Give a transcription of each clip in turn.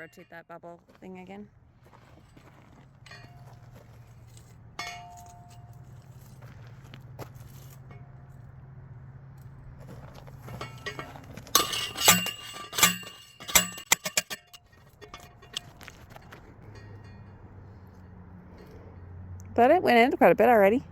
rotate that bubble thing again. But it went in quite a bit already.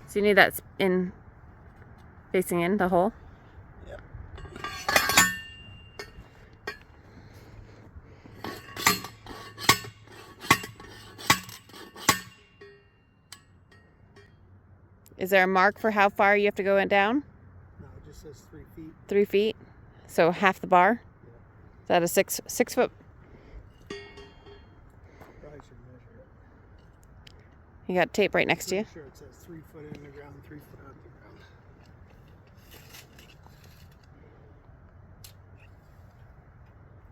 So you need that in facing in the hole? Yep. Is there a mark for how far you have to go down? No, it just says 3 feet. 3 feet? So half the bar? Yeah. Is that a six foot? Probably should measure it. You got tape right next to you? Sure, it says 3 foot in the ground, 3 foot out the ground.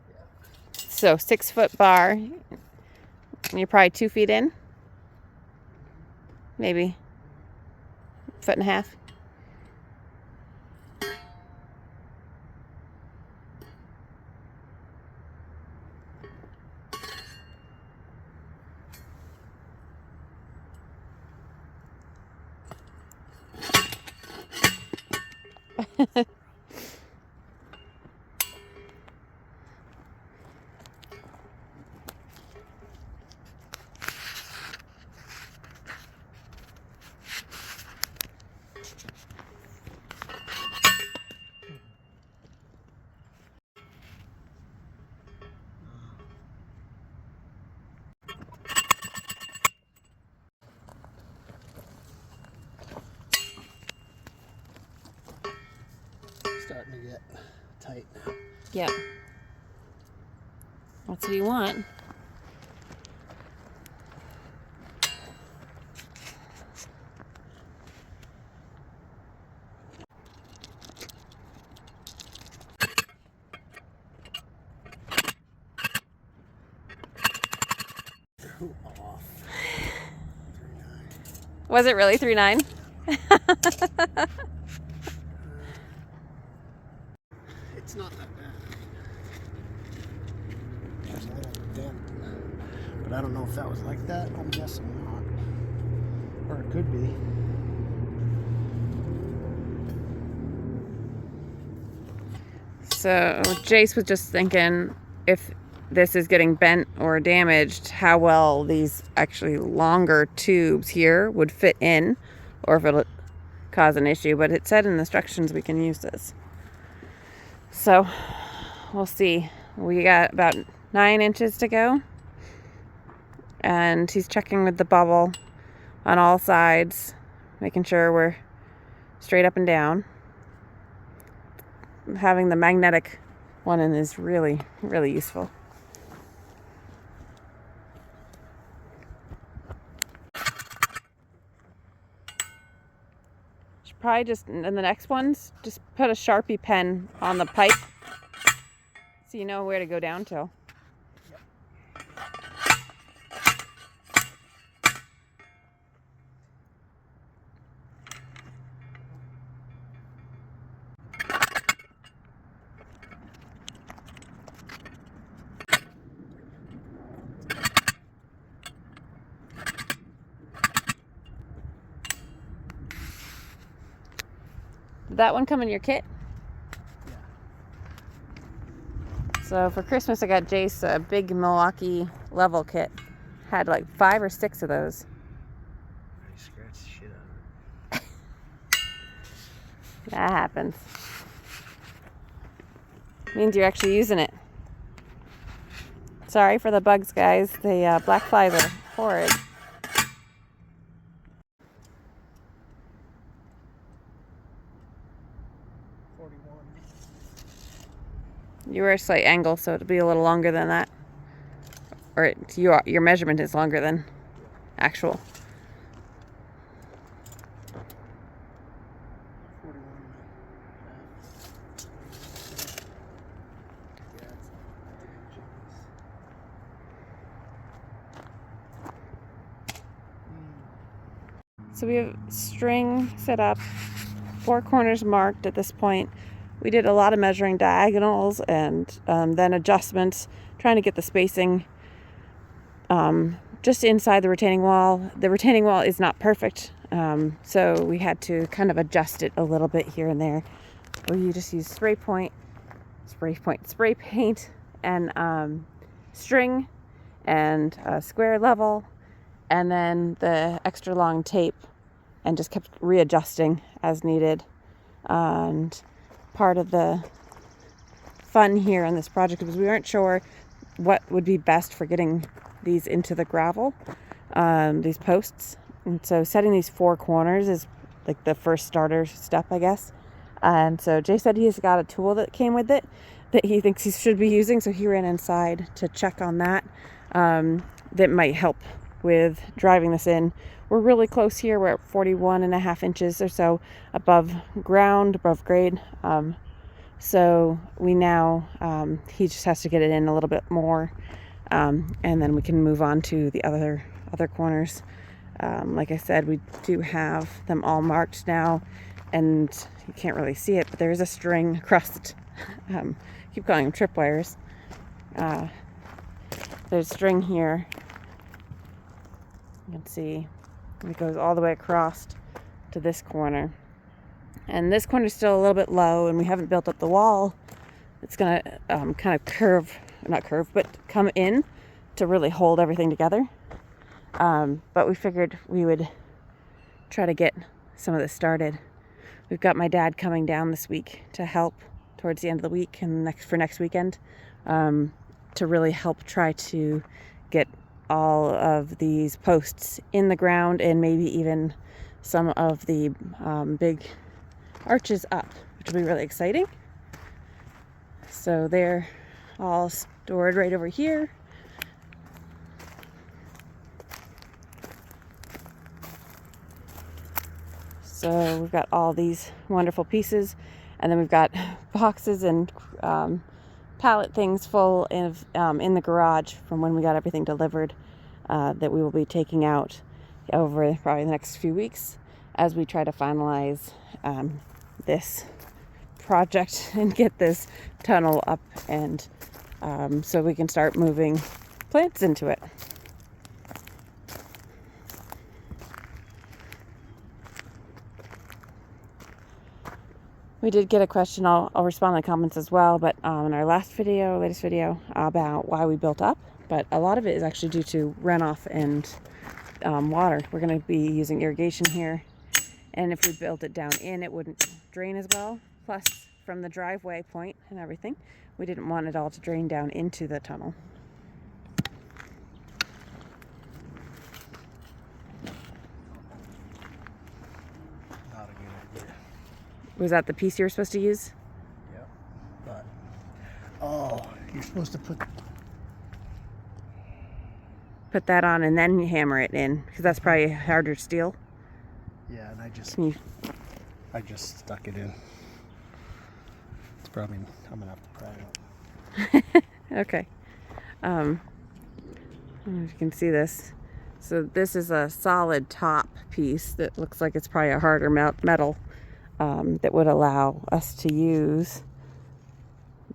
Yeah. So 6 foot bar. And you're probably 2 feet in? Maybe. Foot and a half. Starting to get tight now. Yep. That's what you want. Off. 3.9. Was it really 3.9? It's not that bad. There's a little dent, but I don't know if that was like that. I'm guessing not, or it could be. So Jace was just thinking if this is getting bent or damaged, how well these actually longer tubes here would fit in, or if it'll cause an issue. But it said in the instructions we can use this. So we'll see. We got about 9 inches to go. And he's checking with the bubble on all sides, making sure we're straight up and down. Having the magnetic one in is really, really useful. Should probably just, in the next ones, just put a Sharpie pen on the pipe so you know where to go down to. Did that one come in your kit? Yeah. So for Christmas I got Jace a big Milwaukee level kit. Had like 5 or 6 of those. I scratched the shit out of it. That happens. Means you're actually using it. Sorry for the bugs, guys. The black flies are horrid. You were a slight angle, so it'll be a little longer than that. Or your measurement is longer than actual. 41.5. So we have string set up, 4 corners marked at this point. We did a lot of measuring diagonals and then adjustments, trying to get the spacing just inside the retaining wall. The retaining wall is not perfect, so we had to kind of adjust it a little bit here and there. We just use spray paint, and string and a square level, and then the extra long tape, and just kept readjusting as needed. And part of the fun here on this project was we weren't sure what would be best for getting these into the gravel, these posts. And so setting these 4 corners is like the first starter step, I guess. And so Jay said he's got a tool that came with it that he thinks he should be using, so he ran inside to check on that. That might help with driving this in. We're really close here. We're at 41.5 inches or so above ground, above grade. So we now, he just has to get it in a little bit more, and then we can move on to the other corners. Like I said, we do have them all marked now, and you can't really see it, but there is a string across the keep calling them tripwires. There's string here. You can see it goes all the way across to this corner. And this corner is still a little bit low, and we haven't built up the wall. It's going to kind of come in to really hold everything together. But we figured we would try to get some of this started. We've got my dad coming down this week to help towards the end of the week and for next weekend, to really help try to get all of these posts in the ground, and maybe even some of the big arches up, which will be really exciting. So they're all stored right over here. So we've got all these wonderful pieces, and then we've got boxes and pallet things full of in the garage from when we got everything delivered, that we will be taking out over probably the next few weeks as we try to finalize this project and get this tunnel up, and so we can start moving plants into it. We did get a question, I'll respond in the comments as well, but in our latest video about why we built up, but a lot of it is actually due to runoff and water. We're going to be using irrigation here, and if we built it down in, it wouldn't drain as well. Plus, from the driveway point and everything, we didn't want it all to drain down into the tunnel. Not a good idea. Was that the piece you were supposed to use? Yep. But, oh, you're supposed to Put that on and then hammer it in, because that's probably harder steel. Yeah, and I just stuck it in. It's probably, I'm gonna have to pry it out. Okay. I don't know if you can see this. So this is a solid top piece that looks like it's probably a harder metal, that would allow us to use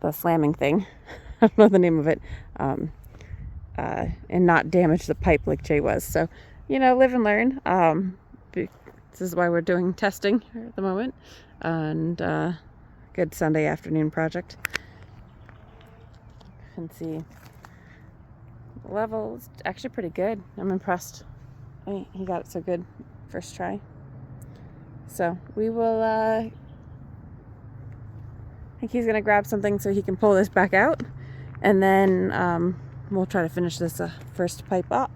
the slamming thing. I don't know the name of it. And not damage the pipe like Jay was. So, live and learn. This is why we're doing testing at the moment. And good Sunday afternoon project. You can see the level is actually pretty good. I'm impressed. He got it so good first try. So we will, I think he's going to grab something so he can pull this back out. And then we'll try to finish this first pipe up.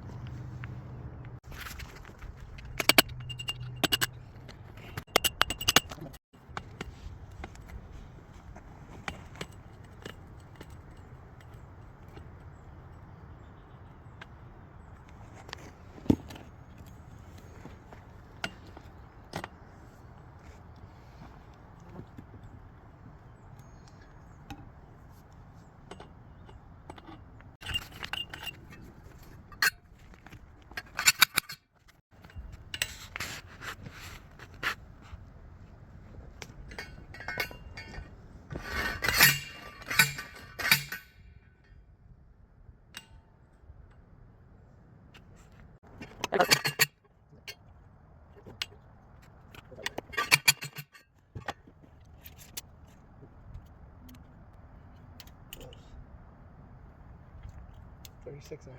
6.5.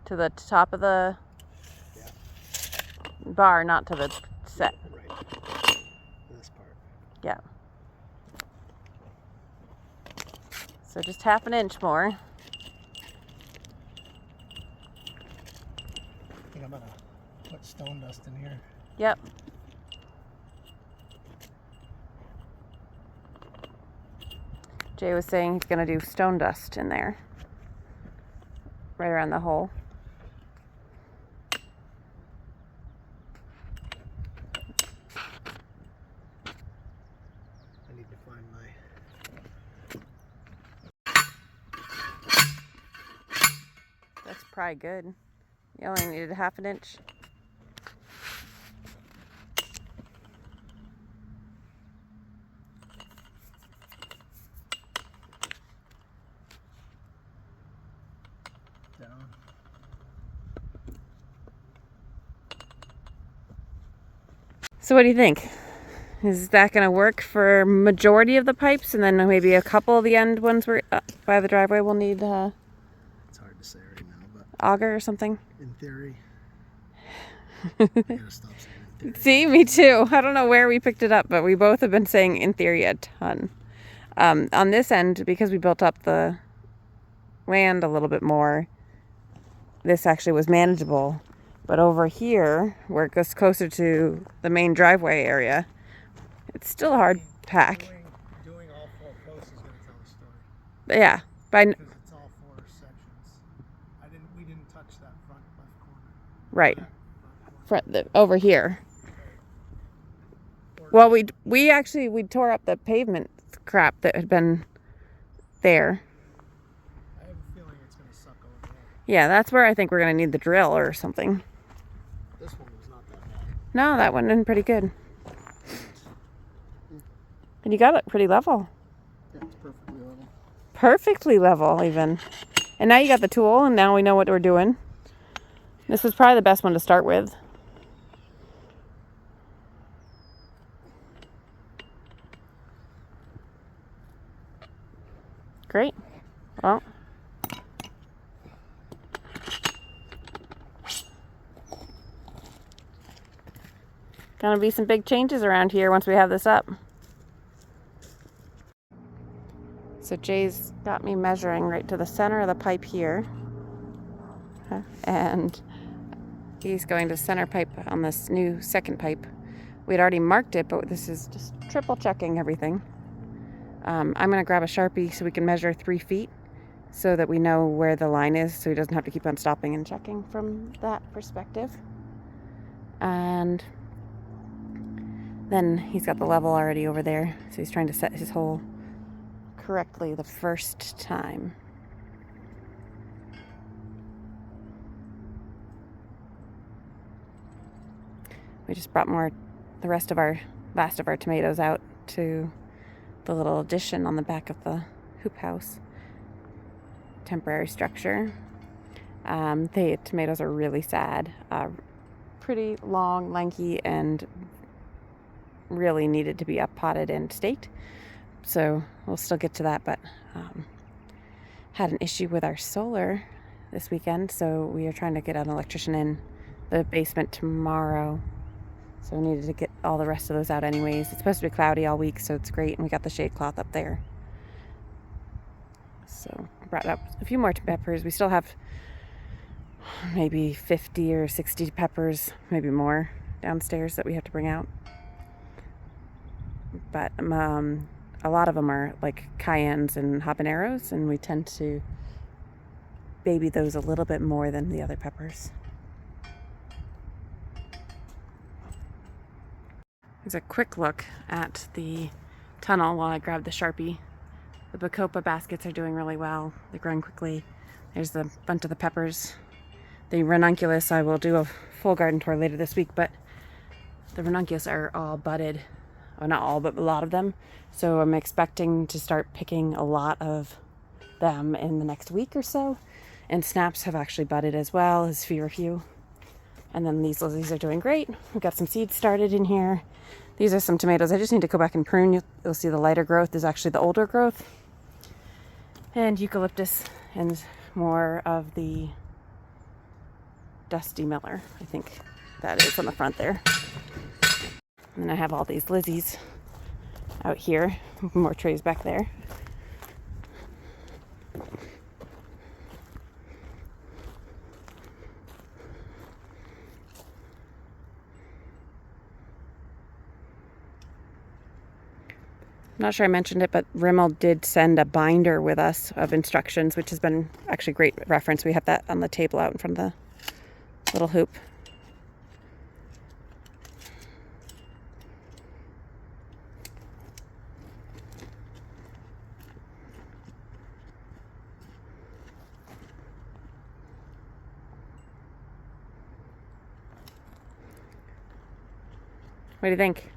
To the top of the Yeah. bar, not to the set. Right. This part. Yeah. So just half an inch more. I think I'm gonna put stone dust in here. Yep. Jay was saying he's gonna do stone dust in there. Right around the hole. I need to find my... That's probably good. You only needed a half an inch. down. So what do you think? Is that going to work for majority of the pipes, and then maybe a couple of the end ones were by the driveway will need It's hard to say right now, but auger or something? in theory, I gotta stop saying in theory. See, me too. I don't know where we picked it up, but we both have been saying in theory a ton. On this end, because we built up the land a little bit more, this actually was manageable. But over here, where it goes closer to the main driveway area, it's still a hard pack. Doing all 4 posts is gonna tell a story. But yeah, Because it's all 4 sections. We didn't touch that front left corner. right. Front Over here. corner. Well, we tore up the pavement crap that had been there. I have a feeling it's gonna suck over there. Yeah, that's where I think we're gonna need the drill or something. This one was not that bad. No, that went in pretty good. And you got it pretty level. Yeah, it's perfectly level. Perfectly level, even. And now you got the tool, and now we know what we're doing. This was probably the best one to start with. Great. Well, gonna be some big changes around here once we have this up. So Jay's got me measuring right to the center of the pipe here. And he's going to center pipe on this new second pipe. We'd already marked it, but this is just triple checking everything. I'm gonna grab a Sharpie so we can measure 3 feet so that we know where the line is, so he doesn't have to keep on stopping and checking from that perspective. And then he's got the level already over there, so he's trying to set his hole correctly the first time. We just brought the last of our tomatoes out to the little addition on the back of the hoop house. Temporary structure. The tomatoes are really sad. Pretty long, lanky, and really needed to be up potted and staked. So we'll still get to that, but had an issue with our solar this weekend, so we are trying to get an electrician in the basement tomorrow. So we needed to get all the rest of those out anyways. It's supposed to be cloudy all week, so it's great, and we got the shade cloth up there. So brought up a few more peppers. We still have maybe 50 or 60 peppers, maybe more, downstairs that we have to bring out. But a lot of them are like cayennes and habaneros, and we tend to baby those a little bit more than the other peppers. Here's a quick look at the tunnel while I grab the Sharpie. The Bacopa baskets are doing really well. They're growing quickly. There's the bunch of the peppers. The ranunculus, I will do a full garden tour later this week, but the ranunculus are all budded. Well, not all, but a lot of them. So I'm expecting to start picking a lot of them in the next week or so. And snaps have actually budded as well as few. And then these lilies are doing great. We've got some seeds started in here. These are some tomatoes. I just need to go back and prune. You'll see the lighter growth is actually the older growth. And eucalyptus and more of the Dusty Miller. I think that is on the front there. And then I have all these Lizzies out here. More trays back there. I'm not sure I mentioned it, but Rimol did send a binder with us of instructions, which has been actually great reference. We have that on the table out in front of the little hoop. What do you think?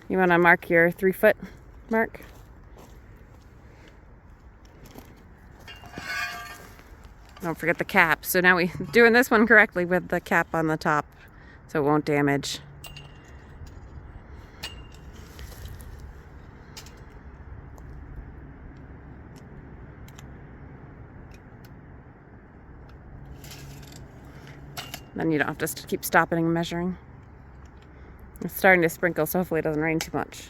You want to mark your 3-foot mark? Don't forget the cap. So now we're doing this one correctly with the cap on the top so it won't damage. Then you don't have to keep stopping and measuring. It's starting to sprinkle, so hopefully it doesn't rain too much.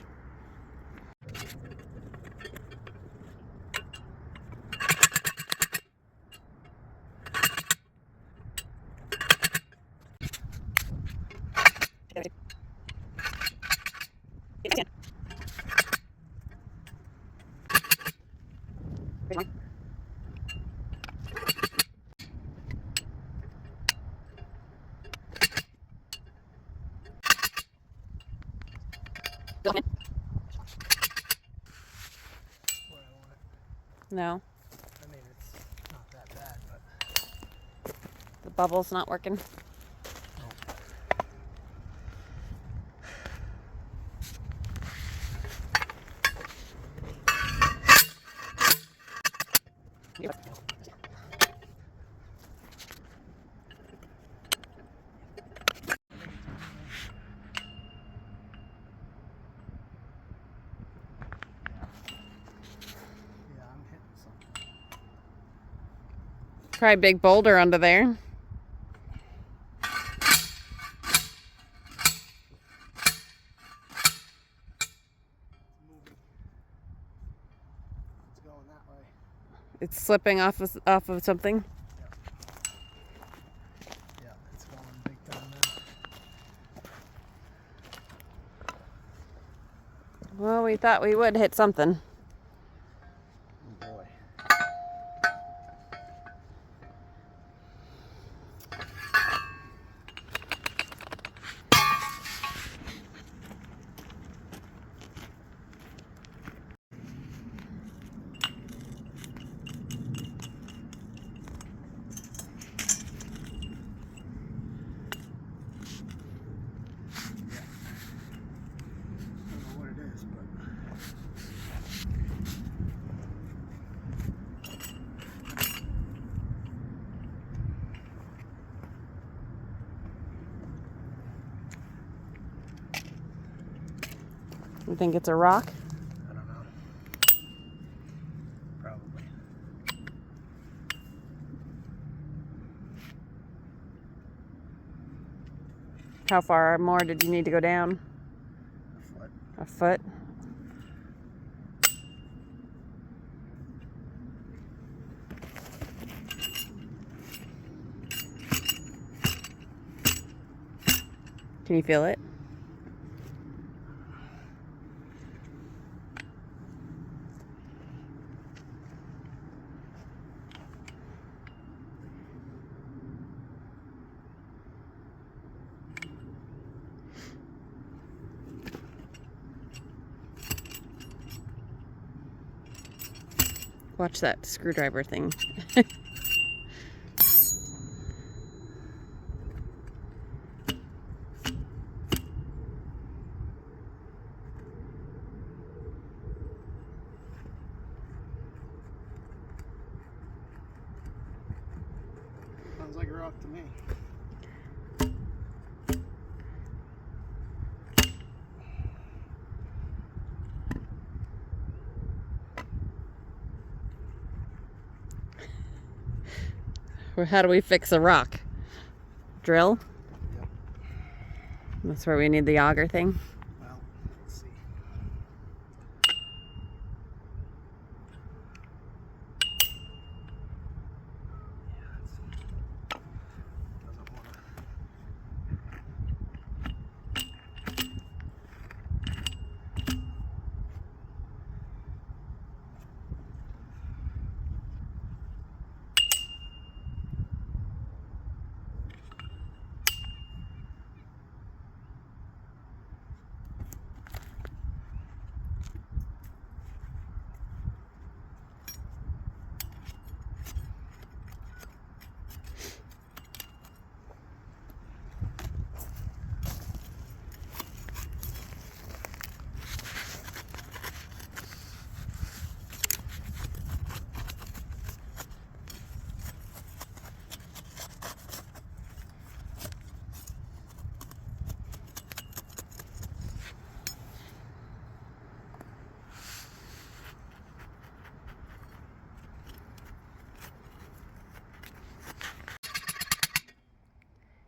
No. I mean, it's not that bad, but The bubble's not working. yeah, I'm hitting something. Try a big boulder under there. It's moving. It's going that way. It's slipping off of something. Yeah, it's going big time now. Well, we thought we would hit something. Oh boy. You think it's a rock? I don't know. Probably. How far more did you need to go down? A foot. A foot? Can you feel it? Watch that screwdriver thing. Sounds like a rock to me. Or how do we fix a rock? Drill? Yep. That's where we need the auger thing. Well, let's see.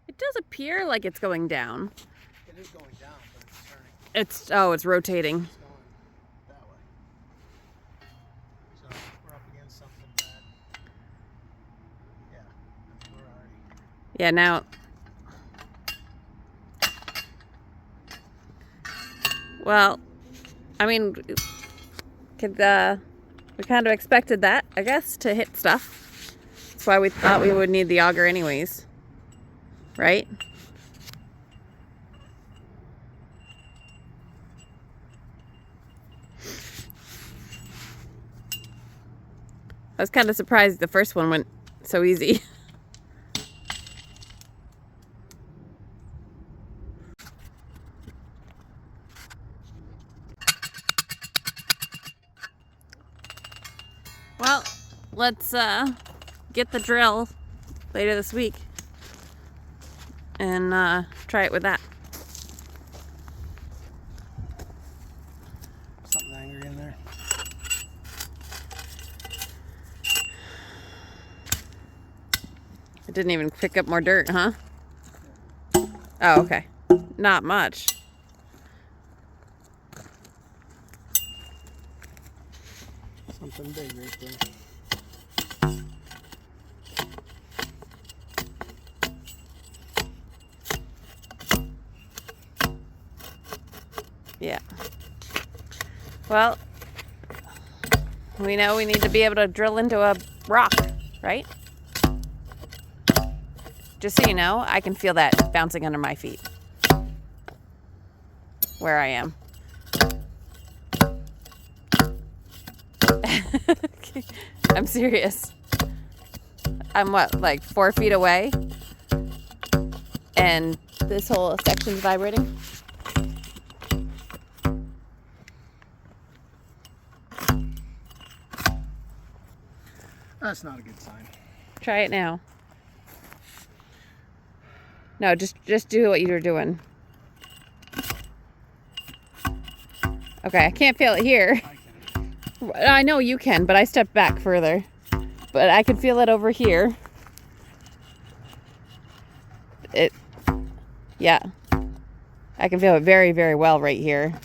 It does appear like it's going down. It is going down, but it's turning. It's rotating. It's going that way. So we're up against something bad. Yeah, I mean, we're already. Yeah, now. Well, I mean, we kind of expected that, I guess, to hit stuff. That's why we thought we would need the auger anyways. Right? I was kind of surprised the first one went so easy. Well, let's get the drill later this week and try it with that. Something angry in there. It didn't even pick up more dirt, huh? Oh, okay. Not much. Something big right there. Yeah. Well, we know we need to be able to drill into a rock, right? Just so you know, I can feel that bouncing under my feet where I am. I'm serious. I'm what, like 4 feet away? And this whole section's vibrating? That's not a good sign. Try it now. No, just do what you're doing. Okay, I can't feel it here. I know you can, but I stepped back further. But I can feel it over here. Yeah. I can feel it very, very well right here.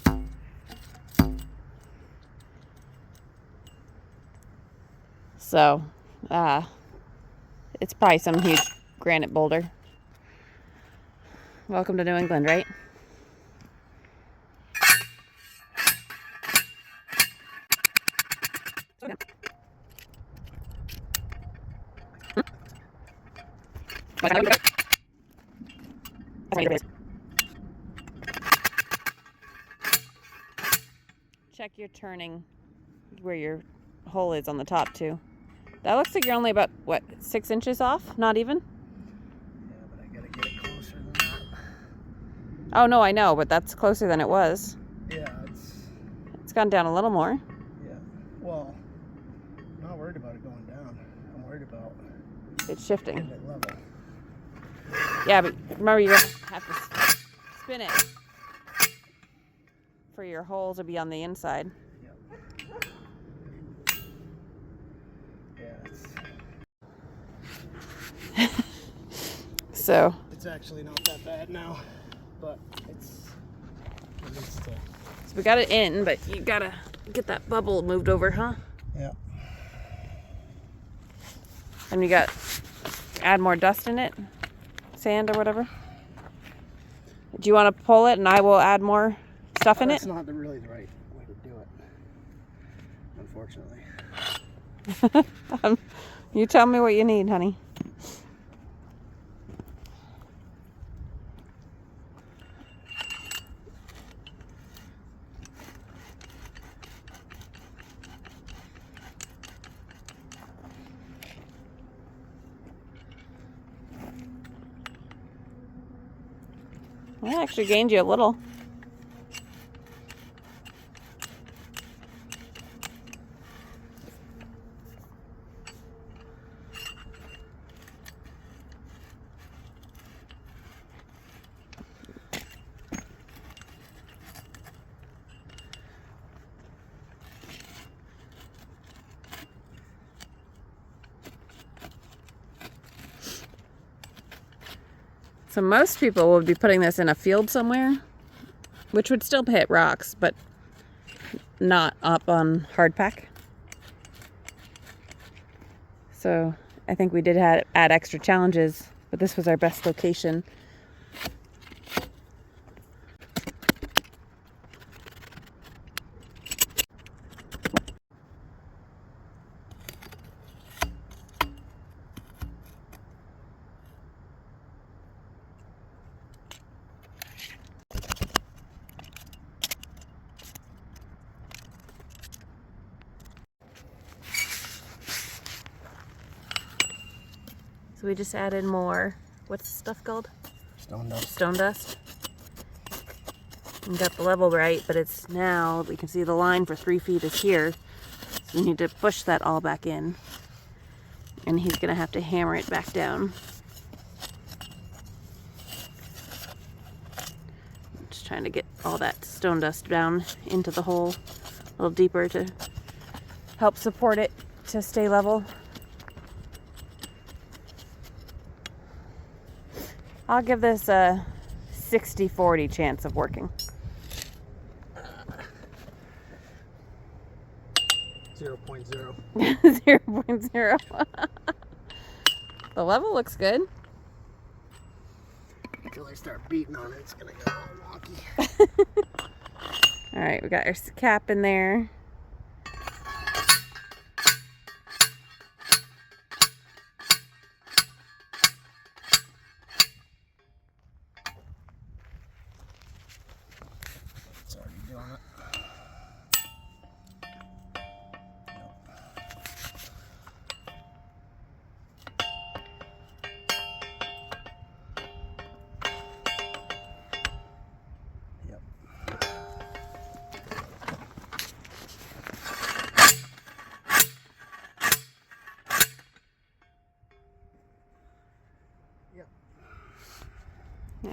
So, it's probably some huge granite boulder. Welcome to New England, right? Check your turning where your hole is on the top too. That looks like you're only about, what, 6 inches off? Not even? Yeah, but I gotta get it closer than that. Oh no, I know, but that's closer than it was. Yeah, It's gone down a little more. Yeah, well, I'm not worried about it going down. I'm worried about It's shifting. getting it level. Yeah, but remember you're gonna have to spin it for your hole to be on the inside. Yeah, So it's actually not that bad now, but it's at least so we got it in, but you gotta get that bubble moved over, huh? yeah. And you got add more dust in it, sand or whatever. Do you want to pull it and I will add more stuff in it? That's not really the right way to do it, unfortunately. You tell me what you need, honey. Well, I actually gained you a little. So most people would be putting this in a field somewhere, which would still hit rocks, but not up on hard pack. So I think we did add extra challenges, but this was our best location. So we just added more, what's the stuff called? Stone dust. Stone dust. We got the level right, but it's now, we can see the line for 3 feet is here. So we need to push that all back in. And he's gonna have to hammer it back down. Just trying to get all that stone dust down into the hole a little deeper to help support it to stay level. I'll give this a 60-40 chance of working. 0.0. 0.0. The level looks good. Until I start beating on it, it's gonna go all wonky. All right, we got our cap in there. It's already doing it. Yep.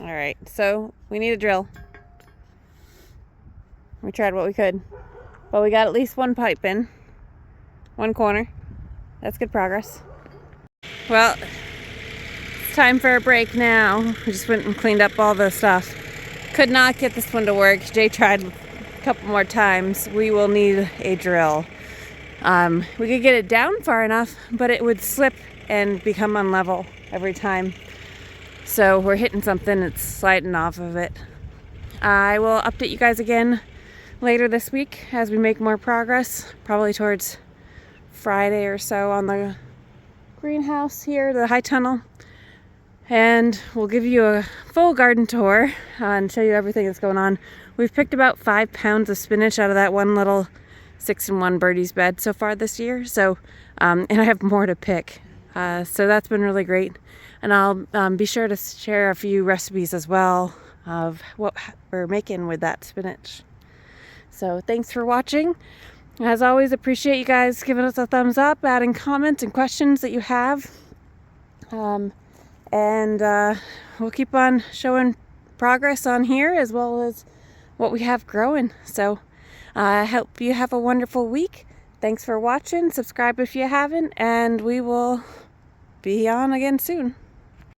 All right, so we need a drill. We tried what we could, but we got at least one pipe in, one corner. That's good progress. Well, it's time for a break now. We just went and cleaned up all the stuff. Could not get this one to work. Jay tried a couple more times. We will need a drill. We could get it down far enough, but it would slip and become unlevel every time. So we're hitting something, it's sliding off of it. I will update you guys again later this week as we make more progress, probably towards Friday or so on the greenhouse here, the high tunnel. And we'll give you a full garden tour and show you everything that's going on. We've picked about 5 pounds of spinach out of that one little 6-in-1 birdie's bed so far this year. So, and I have more to pick. So that's been really great. And I'll be sure to share a few recipes as well of what we're making with that spinach. So thanks for watching. As always, appreciate you guys giving us a thumbs up, adding comments and questions that you have. And we'll keep on showing progress on here as well as what we have growing. So I hope you have a wonderful week. Thanks for watching. Subscribe if you haven't, and we will be on again soon.